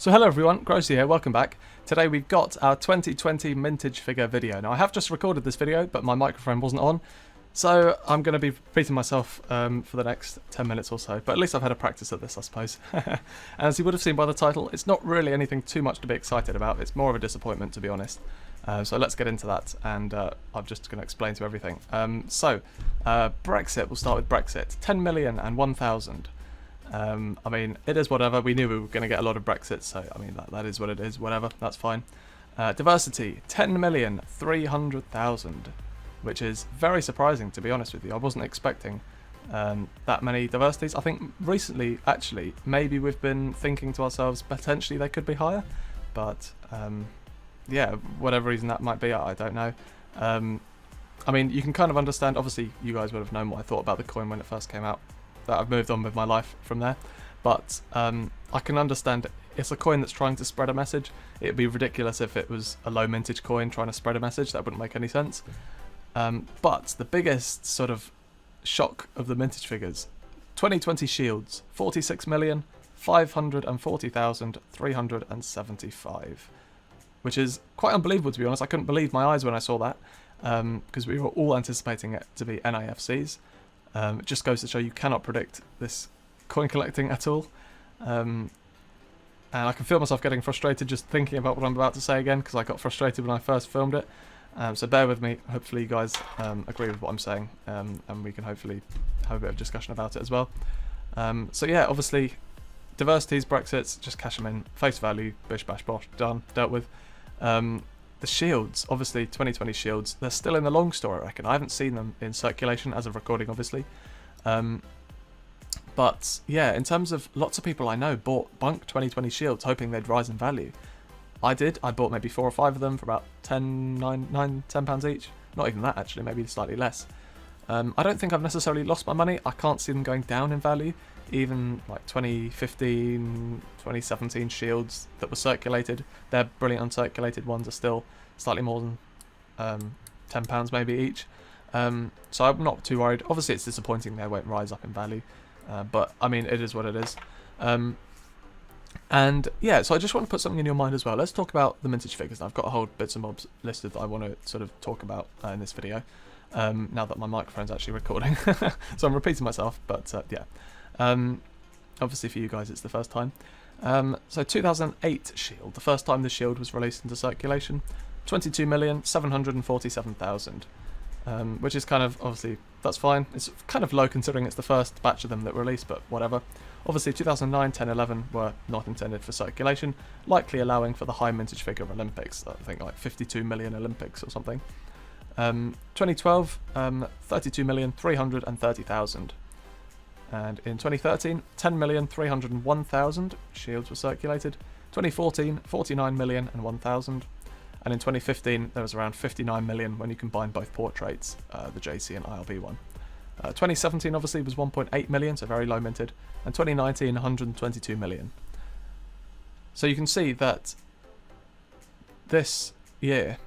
So hello everyone, Grosey here, welcome back. Today we've got our 2020 mintage figure video. Now I have just recorded this video, but my microphone wasn't on, so I'm going to be repeating myself for the next 10 minutes or so, but at least I've had a practice at this, I suppose. And as you would have seen by the title, it's not really anything too much to be excited about, it's more of a disappointment to be honest. So let's get into that, and I'm just going to explain to everything. Brexit, we'll start with Brexit. 10 million and 1,000. I mean, it is whatever. We knew we were going to get a lot of Brexit, so I mean, that is what it is, whatever, that's fine. Diversity, 10,300,000, which is very surprising, to be honest with you. I wasn't expecting that many diversities. I think recently, actually, maybe we've been thinking to ourselves, potentially they could be higher, but yeah, whatever reason that might be, I don't know. I mean, you can kind of understand, obviously, you guys would have known what I thought about the coin when it first came out. That I've moved on with my life from there, but I can understand it's a coin that's trying to spread a message. It'd be ridiculous if it was a low mintage coin trying to spread a message. That wouldn't make any sense. But the biggest sort of shock of the mintage figures, 2020 shields, 46,540,375, which is quite unbelievable, to be honest. I couldn't believe my eyes when I saw that, because we were all anticipating it to be NIFCs. It just goes to show you cannot predict this coin collecting at all. And I can feel myself getting frustrated just thinking about what I'm about to say again, because I got frustrated when I first filmed it. So bear with me. Hopefully you guys agree with what I'm saying, and we can hopefully have a bit of discussion about it as well. So yeah, obviously, diversities, Brexits, just cash them in, face value, bish bash bosh, done, dealt with. The shields, obviously 2020 shields, they're still in the long store, I reckon. I haven't seen them in circulation as of recording, obviously. But yeah, in terms of lots of people I know bought bunk 2020 shields hoping they'd rise in value. I did. I bought maybe 4 or 5 of them for about £10 each. Not even that, actually, maybe slightly less. I don't think I've necessarily lost my money. I can't see them going down in value. Even like 2015, 2017 shields that were circulated, their brilliant uncirculated ones are still slightly more than £10 maybe each. So I'm not too worried. Obviously it's disappointing they won't rise up in value, but I mean, it is what it is. And yeah, so I just want to put something in your mind as well. Let's talk about the mintage figures. I've got a whole bits and bobs listed that I want to sort of talk about in this video, now that my microphone's actually recording. So I'm repeating myself, but yeah. Obviously for you guys it's the first time. So 2008 shield, the first time the shield was released into circulation, 22,747,000, which is kind of, obviously, that's fine. It's kind of low considering it's the first batch of them that released, but whatever. Obviously 2009, 10, 11 were not intended for circulation, likely allowing for the high mintage figure of Olympics, I think like 52 million Olympics or something. 2012, 32,330,000. And in 2013, 10,301,000 shields were circulated. 2014, 49 million and 1,000. And in 2015, there was around 59 million when you combine both portraits, the JC and ILB one. 2017 obviously was 1.8 million, so very low minted. And 2019, 122 million. So you can see that this year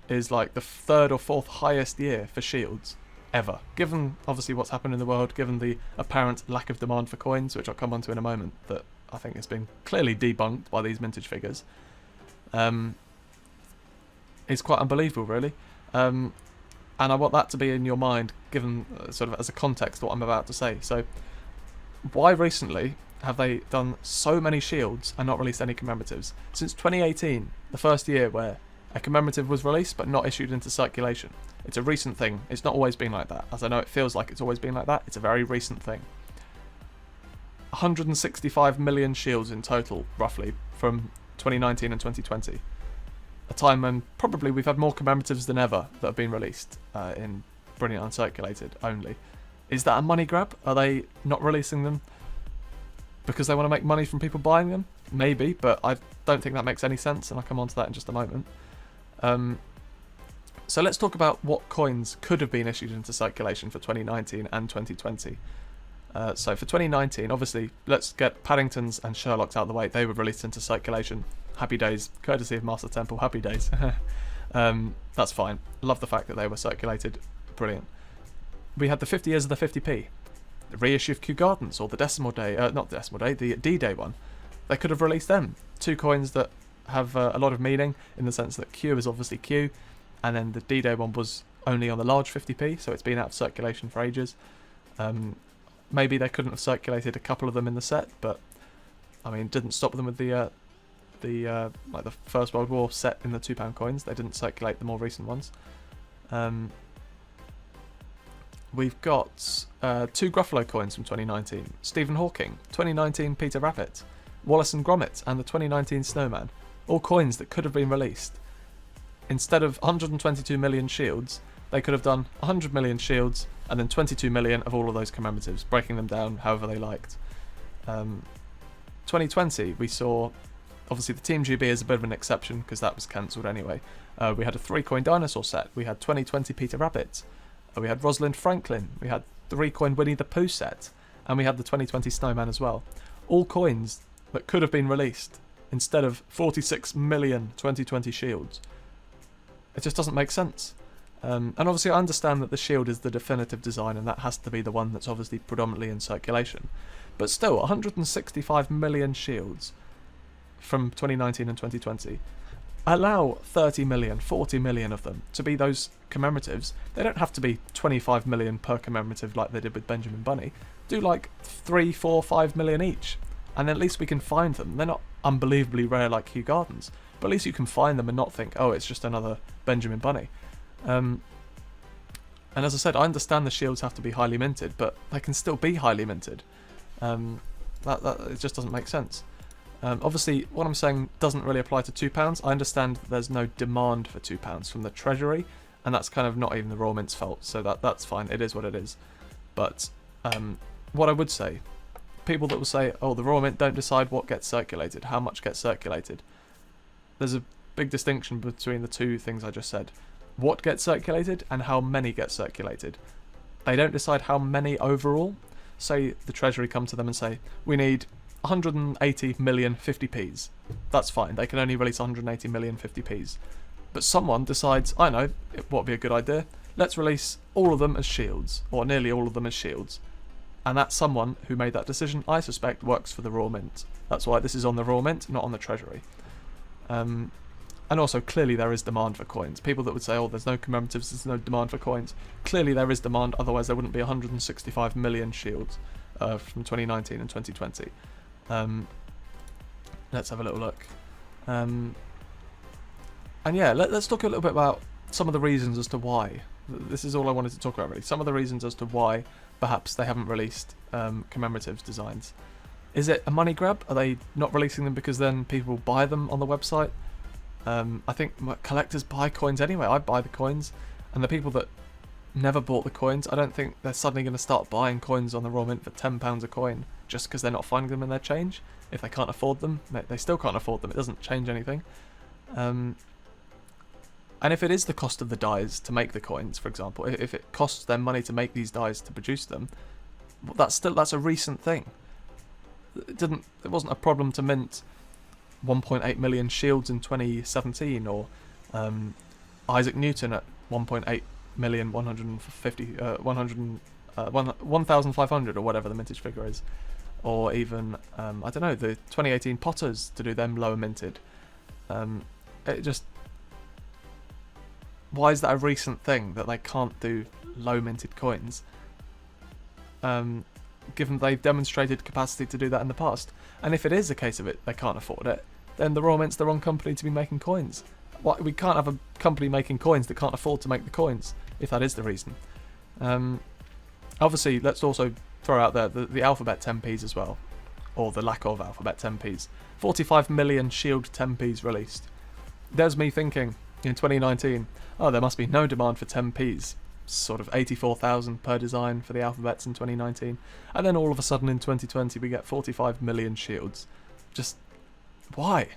is like the 3rd or 4th highest year for shields ever, given obviously what's happened in the world, given the apparent lack of demand for coins, which I'll come on to in a moment, that I think has been clearly debunked by these mintage figures. It's quite unbelievable, really. And I want that to be in your mind, given sort of as a context to what I'm about to say. So why recently have they done so many shields and not released any commemoratives? Since 2018, the first year where a commemorative was released but not issued into circulation. It's a recent thing. It's not always been like that. As I know it feels like it's always been like that, it's a very recent thing. 165 million shields in total, roughly, from 2019 and 2020. A time when probably we've had more commemoratives than ever that have been released in brilliant uncirculated only. Is that a money grab? Are they not releasing them because they want to make money from people buying them? Maybe, but I don't think that makes any sense, and I'll come on to that in just a moment. So let's talk about what coins could have been issued into circulation for 2019 and 2020. So for 2019, obviously, let's get Paddingtons and Sherlocks out of the way. They were released into circulation. Happy days, courtesy of Master Temple, happy days. That's fine. Love the fact that they were circulated. Brilliant. We had the 50 years of the 50p. The reissue of Kew Gardens, or the decimal day, not the decimal day, the D-Day one. They could have released them. two coins that have a lot of meaning in the sense that Q is obviously Q, and then the D-Day one was only on the large 50p, so it's been out of circulation for ages. Maybe they couldn't have circulated a couple of them in the set, but I mean, it didn't stop them with the like the First World War set in the £2 coins. They didn't circulate the more recent ones. We've got two Gruffalo coins from 2019. Stephen Hawking, 2019 Peter Rabbit, Wallace and Gromit, and the 2019 Snowman. All coins that could have been released. Instead of 122 million shields, they could have done 100 million shields and then 22 million of all of those commemoratives, breaking them down however they liked. 2020, we saw, obviously the Team GB is a bit of an exception because that was cancelled anyway. We had a 3-coin dinosaur set, we had 2020 Peter Rabbit, we had Rosalind Franklin, we had 3-coin Winnie the Pooh set, and we had the 2020 Snowman as well. All coins that could have been released instead of 46 million 2020 shields. It just doesn't make sense. And obviously I understand that the shield is the definitive design and that has to be the one that's obviously predominantly in circulation. But still, 165 million shields from 2019 and 2020. Allow 30 million, 40 million of them to be those commemoratives. They don't have to be 25 million per commemorative like they did with Benjamin Bunny. Do like 3, 4, 5 million each. And at least we can find them. They're not unbelievably rare like Kew Gardens. But at least you can find them and not think, oh, it's just another Benjamin Bunny. And as I said, I understand the shields have to be highly minted, but they can still be highly minted. It just doesn't make sense. Obviously, what I'm saying doesn't really apply to £2. I understand that there's no demand for £2 from the Treasury, and that's kind of not even the Royal Mint's fault, so that's fine. It is what it is. But what I would say, people that will say, oh, the Royal Mint don't decide what gets circulated, how much gets circulated. There's a big distinction between the two things I just said. What gets circulated and how many get circulated. They don't decide how many overall. Say the Treasury come to them and say, we need 180 million 50p's. That's fine, they can only release 180 million 50p's. But someone decides, I know, what would be a good idea, let's release all of them as shields, or nearly all of them as shields. And that someone who made that decision, I suspect, works for the Royal Mint. That's why this is on the Royal Mint, not on the Treasury. And also, clearly there is demand for coins. People that would say, oh, there's no commemoratives, there's no demand for coins. Clearly there is demand, otherwise there wouldn't be 165 million shields from 2019 and 2020. Let's have a little look. And yeah, let's talk a little bit about some of the reasons as to why. This is all I wanted to talk about, really. Some of the reasons as to why perhaps they haven't released commemoratives designs. Is it a money grab? Are they not releasing them because then people buy them on the website? I think collectors buy coins anyway. I buy the coins, and the people that never bought the coins, I don't think they're suddenly going to start buying coins on the Royal Mint for £10 a coin just because they're not finding them in their change. If they can't afford them, they still can't afford them. It doesn't change anything. And if it is the cost of the dies to make the coins, for example, if it costs them money to make these dies to produce them, that's a recent thing. It wasn't a problem to mint 1.8 million shields in 2017, or Isaac Newton at 1.8 million 1,500 or whatever the mintage figure is, or even I don't know, the 2018 Potters to do them lower minted. It just, why is that a recent thing that they can't do low minted coins? Given they've demonstrated capacity to do that in the past. And if it is a case of it, they can't afford it, then the Royal Mint's the wrong company to be making coins. We can't have a company making coins that can't afford to make the coins, if that is the reason. Obviously, let's also throw out there the alphabet 10p's as well, or the lack of alphabet 10p's. 45 million shield 10p's released. There's me thinking, in 2019, oh, there must be no demand for 10p's. Sort of 84,000 per design for the alphabets in 2019, and then all of a sudden in 2020 we get 45 million shields. Just why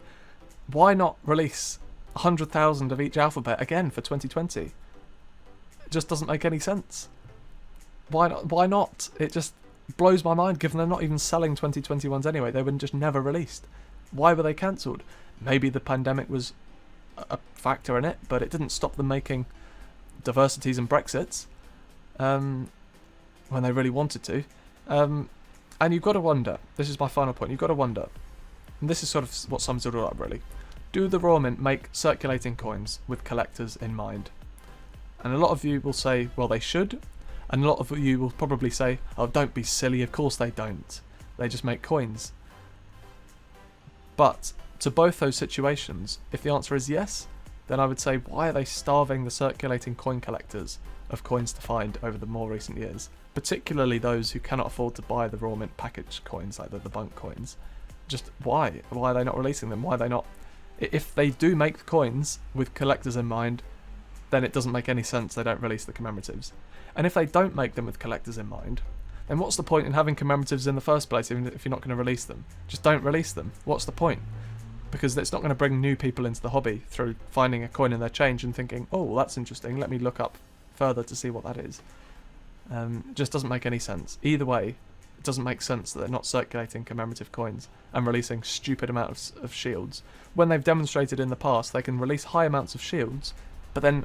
not release 100,000 of each alphabet again for 2020? It just doesn't make any sense. Why not? It just blows my mind, given they're not even selling 2021s anyway. They were just never released. Why were they cancelled? Maybe the pandemic was a factor in it, but it didn't stop them making diversities and Brexits when they really wanted to. And you've got to wonder, this is my final point, you've got to wonder, And this is sort of what sums it all up, really. Do the raw mint make circulating coins with collectors in mind? And a lot of you will say, well, they should. And a lot of you will probably say, oh, don't be silly, of course they don't. They just make coins. But to both those situations, if the answer is yes, then I would say, why are they starving the circulating coin collectors of coins to find over the more recent years? Particularly those who cannot afford to buy the raw mint package coins, like the bunk coins. Just why? Why are they not releasing them? Why are they not? If they do make coins with collectors in mind, then it doesn't make any sense they don't release the commemoratives. And if they don't make them with collectors in mind, then what's the point in having commemoratives in the first place even if you're not going to release them? Just don't release them. What's the point? Because it's not going to bring new people into the hobby through finding a coin in their change and thinking, oh, well, that's interesting, let me look up further to see what that is. It just doesn't make any sense. Either way, it doesn't make sense that they're not circulating commemorative coins and releasing stupid amounts of shields. When they've demonstrated in the past they can release high amounts of shields, but then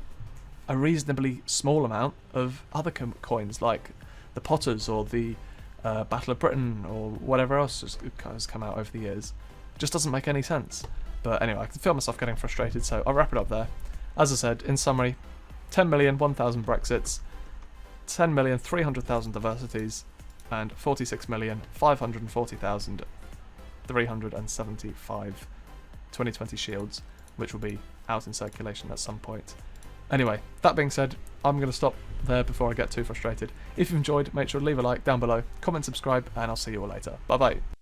a reasonably small amount of other coins, like the Potters or the Battle of Britain or whatever else has come out over the years. It just doesn't make any sense. But anyway, I can feel myself getting frustrated, so I'll wrap it up there. As I said, in summary, 10 million 1,000 Brexits, 10 million 300,000 diversities, and 46 million 540,000 375 2020 shields, which will be out in circulation at some point. Anyway, that being said, I'm going to stop there before I get too frustrated. If you've enjoyed, make sure to leave a like down below, comment, subscribe, and I'll see you all later. Bye bye.